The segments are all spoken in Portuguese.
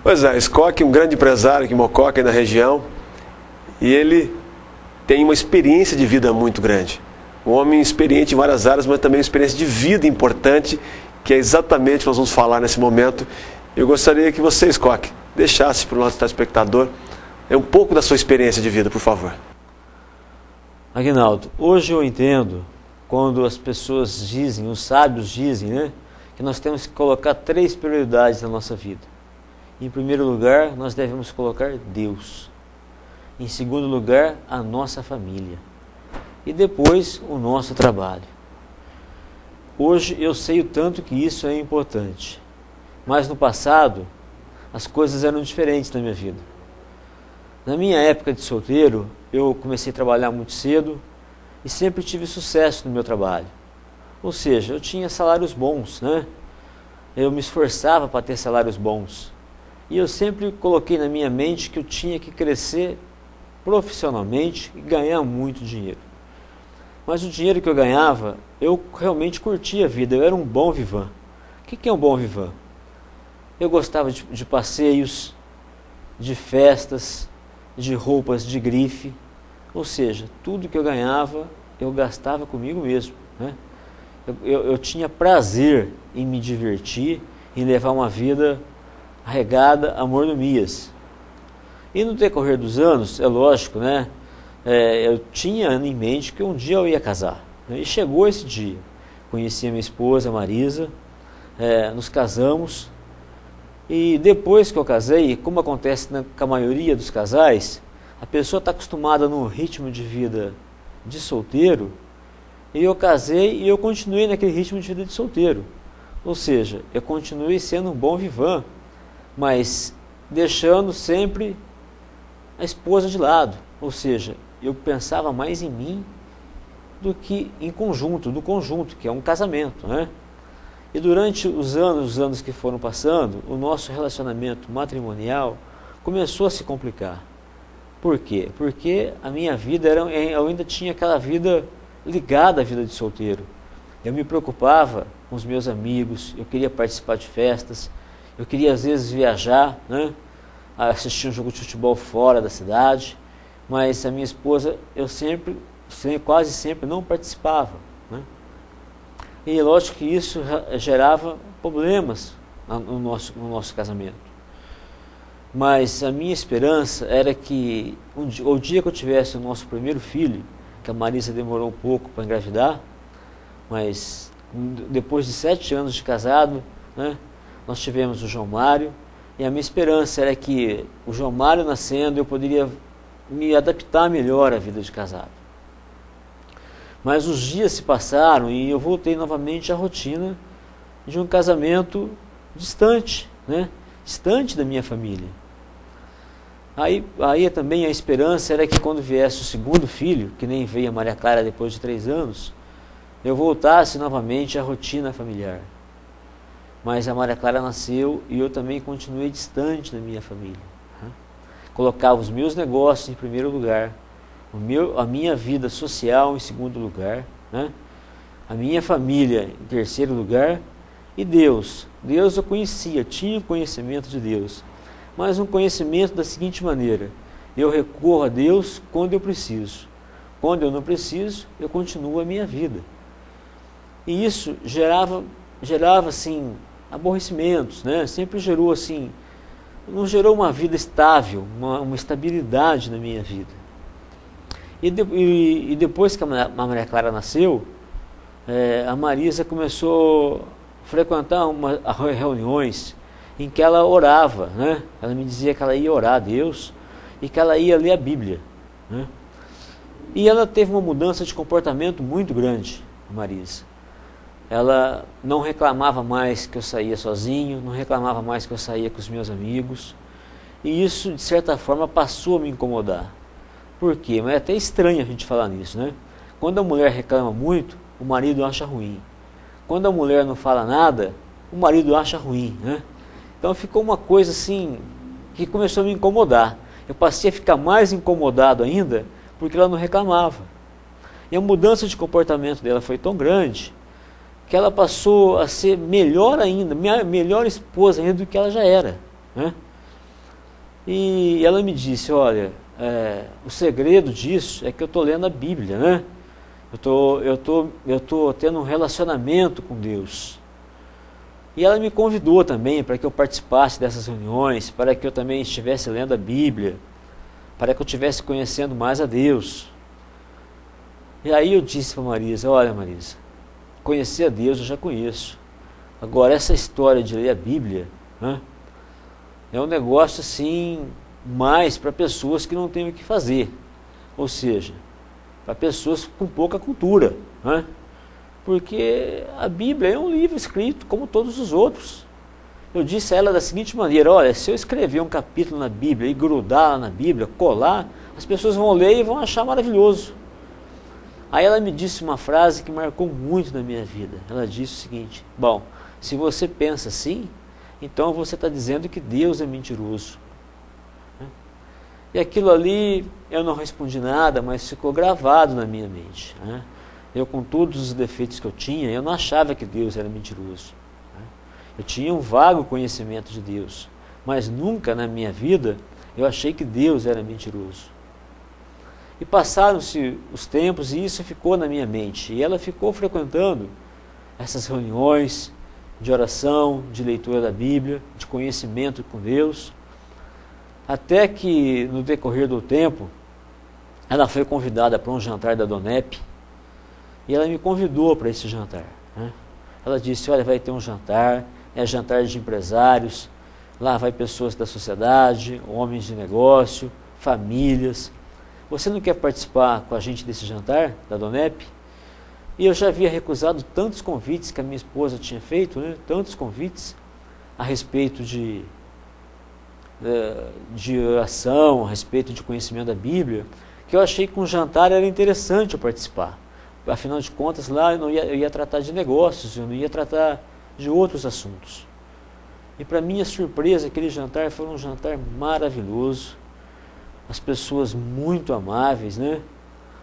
Pois é, Scott, um grande empresário aqui em Mococa, na região, e ele tem uma experiência de vida muito grande. Um homem experiente em várias áreas, mas também uma experiência de vida importante, que é exatamente o que nós vamos falar nesse momento. Eu gostaria que você, Scott, deixasse para o nosso telespectador um pouco da sua experiência de vida, por favor. Aguinaldo, hoje eu entendo quando as pessoas dizem, os sábios dizem, né, que nós temos que colocar 3 prioridades na nossa vida. Em primeiro lugar, nós devemos colocar Deus. Em segundo lugar, a nossa família. E depois, o nosso trabalho. Hoje eu sei o tanto que isso é importante. Mas no passado, as coisas eram diferentes na minha vida. Na minha época de solteiro, eu comecei a trabalhar muito cedo e sempre tive sucesso no meu trabalho. Ou seja, eu tinha salários bons, né? Eu me esforçava para ter salários bons. E eu sempre coloquei na minha mente que eu tinha que crescer profissionalmente e ganhar muito dinheiro. Mas o dinheiro que eu ganhava, eu realmente curtia a vida, eu era um bom vivan. O que é um bom vivan? Eu gostava de passeios, de festas, de roupas de grife, ou seja, tudo que eu ganhava, eu gastava comigo mesmo, né? Eu tinha prazer em me divertir, em levar uma vida regada a mordomias. E no decorrer dos anos, é lógico, né? Eu tinha em mente que um dia eu ia casar, né? E chegou esse dia. Conheci a minha esposa, Marisa, nos casamos. E depois que eu casei, como acontece com a maioria dos casais, a pessoa está acostumada num ritmo de vida de solteiro, e eu casei e eu continuei naquele ritmo de vida de solteiro. Ou seja, eu continuei sendo um bom vivan, mas deixando sempre a esposa de lado. Ou seja, eu pensava mais em mim do que em conjunto, do conjunto, que é um casamento, né? E durante os anos que foram passando, o nosso relacionamento matrimonial começou a se complicar. Por quê? Porque a minha vida, eu ainda tinha aquela vida ligada à vida de solteiro. Eu me preocupava com os meus amigos, eu queria participar de festas, eu queria às vezes viajar, né? Assistir um jogo de futebol fora da cidade, mas a minha esposa, quase sempre não participava, né? E lógico que isso gerava problemas no nosso casamento. Mas a minha esperança era que o dia que eu tivesse o nosso primeiro filho, que a Marisa demorou um pouco para engravidar, mas depois de 7 anos de casado, né, nós tivemos o João Mário, e a minha esperança era que o João Mário nascendo eu poderia me adaptar melhor à vida de casado. Mas os dias se passaram e eu voltei novamente à rotina de um casamento distante, né? Distante da minha família. Aí também a esperança era que quando viesse o segundo filho, que nem veio a Maria Clara depois de 3 anos, eu voltasse novamente à rotina familiar. Mas a Maria Clara nasceu e eu também continuei distante da minha família, né? Colocava os meus negócios em primeiro lugar, a minha vida social em segundo lugar, né? A minha família em terceiro lugar, e Deus eu conhecia, tinha conhecimento de Deus, mas um conhecimento da seguinte maneira: eu recorro a Deus quando eu preciso, quando eu não preciso, eu continuo a minha vida. E isso gerava assim aborrecimentos, né? Sempre gerou assim, não gerou uma vida estável, uma estabilidade na minha vida. E depois que a Maria Clara nasceu, a Marisa começou a frequentar reuniões em que ela orava, né? Ela me dizia que ela ia orar a Deus e que ela ia ler a Bíblia, né? E ela teve uma mudança de comportamento muito grande, a Marisa. Ela não reclamava mais que eu saía sozinho, não reclamava mais que eu saía com os meus amigos, e isso de certa forma passou a me incomodar. Por quê? Mas é até estranho a gente falar nisso, né? Quando a mulher reclama muito, o marido acha ruim. Quando a mulher não fala nada, o marido acha ruim, né? Então ficou uma coisa assim, que começou a me incomodar. Eu passei a ficar mais incomodado ainda, porque ela não reclamava. E a mudança de comportamento dela foi tão grande, que ela passou a ser melhor ainda, melhor esposa ainda do que ela já era, né? E ela me disse, olha, o segredo disso é que eu estou lendo a Bíblia, né? Eu tô tendo um relacionamento com Deus. E ela me convidou também para que eu participasse dessas reuniões, para que eu também estivesse lendo a Bíblia, para que eu estivesse conhecendo mais a Deus. E aí eu disse para Marisa, olha Marisa, conhecer a Deus eu já conheço. Agora essa história de ler a Bíblia, né, é um negócio assim, mais para pessoas que não têm o que fazer. Ou seja, para pessoas com pouca cultura, né? Porque a Bíblia é um livro escrito como todos os outros. Eu disse a ela da seguinte maneira, olha, se eu escrever um capítulo na Bíblia e grudar lá na Bíblia, colar, as pessoas vão ler e vão achar maravilhoso. Aí ela me disse uma frase que marcou muito na minha vida. Ela disse o seguinte, bom, se você pensa assim, então você está dizendo que Deus é mentiroso. E aquilo ali, eu não respondi nada, mas ficou gravado na minha mente, né? Eu, com todos os defeitos que eu tinha, eu não achava que Deus era mentiroso, né? Eu tinha um vago conhecimento de Deus, mas nunca na minha vida eu achei que Deus era mentiroso. E passaram-se os tempos e isso ficou na minha mente. E ela ficou frequentando essas reuniões de oração, de leitura da Bíblia, de conhecimento com Deus, até que no decorrer do tempo, ela foi convidada para um jantar da Donep, e ela me convidou para esse jantar, né? Ela disse, olha, vai ter um jantar, é jantar de empresários, lá vai pessoas da sociedade, homens de negócio, famílias. Você não quer participar com a gente desse jantar da Donep? E eu já havia recusado tantos convites que a minha esposa tinha feito, né? Tantos convites a respeito de oração, a respeito de conhecimento da Bíblia, que eu achei que um jantar era interessante eu participar. Afinal de contas, lá eu ia tratar de negócios, eu não ia tratar de outros assuntos. E para minha surpresa, aquele jantar foi um jantar maravilhoso, as pessoas muito amáveis, né?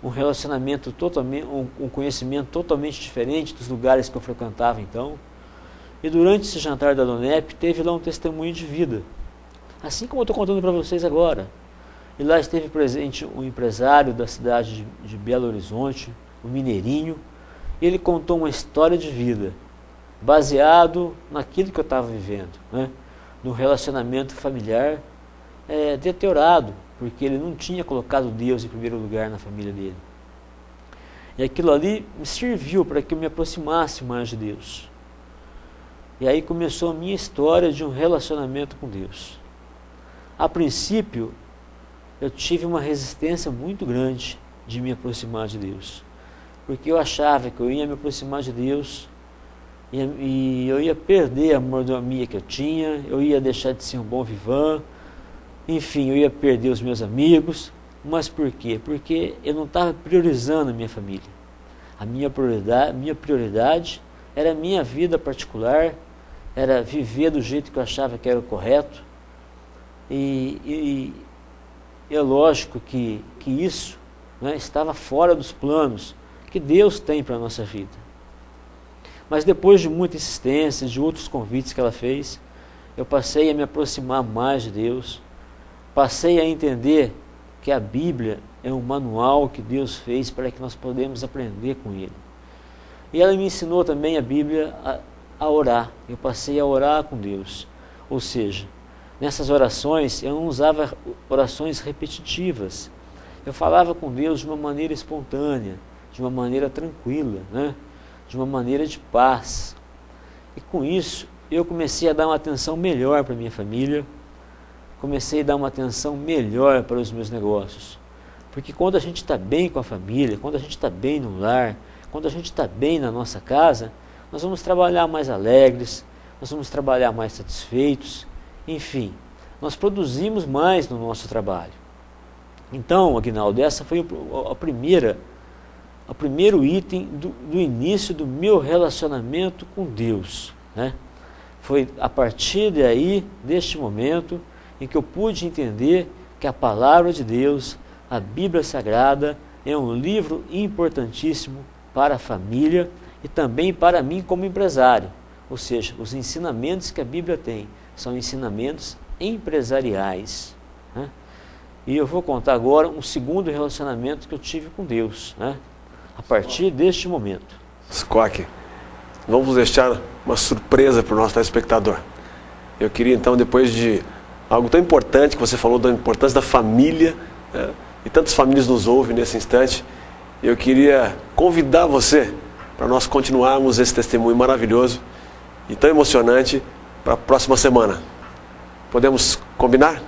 Um relacionamento totalmente, um conhecimento totalmente diferente dos lugares que eu frequentava então. E durante esse jantar da Donep, teve lá um testemunho de vida, assim como eu estou contando para vocês agora. E lá esteve presente um empresário da cidade de Belo Horizonte, um mineirinho, e ele contou uma história de vida, baseado naquilo que eu estava vivendo, né? No relacionamento familiar deteriorado, porque ele não tinha colocado Deus em primeiro lugar na família dele. E aquilo ali me serviu para que eu me aproximasse mais de Deus. E aí começou a minha história de um relacionamento com Deus. A princípio, eu tive uma resistência muito grande de me aproximar de Deus, porque eu achava que eu ia me aproximar de Deus e eu ia perder a mordomia que eu tinha, eu ia deixar de ser um bom vivant, enfim, eu ia perder os meus amigos. Mas por quê? Porque eu não estava priorizando a minha família. A minha prioridade era a minha vida particular, era viver do jeito que eu achava que era o correto. E é lógico que isso, né, estava fora dos planos que Deus tem para a nossa vida. Mas depois de muita insistência, de outros convites que ela fez, eu passei a me aproximar mais de Deus, passei a entender que a Bíblia é um manual que Deus fez para que nós podemos aprender com Ele. E ela me ensinou também a Bíblia a orar. Eu passei a orar com Deus. Ou seja, nessas orações eu não usava orações repetitivas. Eu falava com Deus de uma maneira espontânea, de uma maneira tranquila, né? De uma maneira de paz. E com isso eu comecei a dar uma atenção melhor para a minha família, comecei a dar uma atenção melhor para os meus negócios. Porque quando a gente está bem com a família, quando a gente está bem no lar, quando a gente está bem na nossa casa, nós vamos trabalhar mais alegres, nós vamos trabalhar mais satisfeitos, enfim, nós produzimos mais no nosso trabalho. Então, Aguinaldo, essa foi o primeiro item do início do meu relacionamento com Deus, né? Foi a partir daí, deste momento, em que eu pude entender que a palavra de Deus, a Bíblia Sagrada, é um livro importantíssimo para a família e também para mim como empresário. Ou seja, os ensinamentos que a Bíblia tem são ensinamentos empresariais. né? E eu vou contar agora um segundo relacionamento que eu tive com Deus, né? A partir deste momento. Squawk, vamos deixar uma surpresa para o nosso telespectador. Eu queria então, depois de algo tão importante que você falou, da importância da família, né? E tantas famílias nos ouvem nesse instante, eu queria convidar você para nós continuarmos esse testemunho maravilhoso e tão emocionante para a próxima semana. Podemos combinar?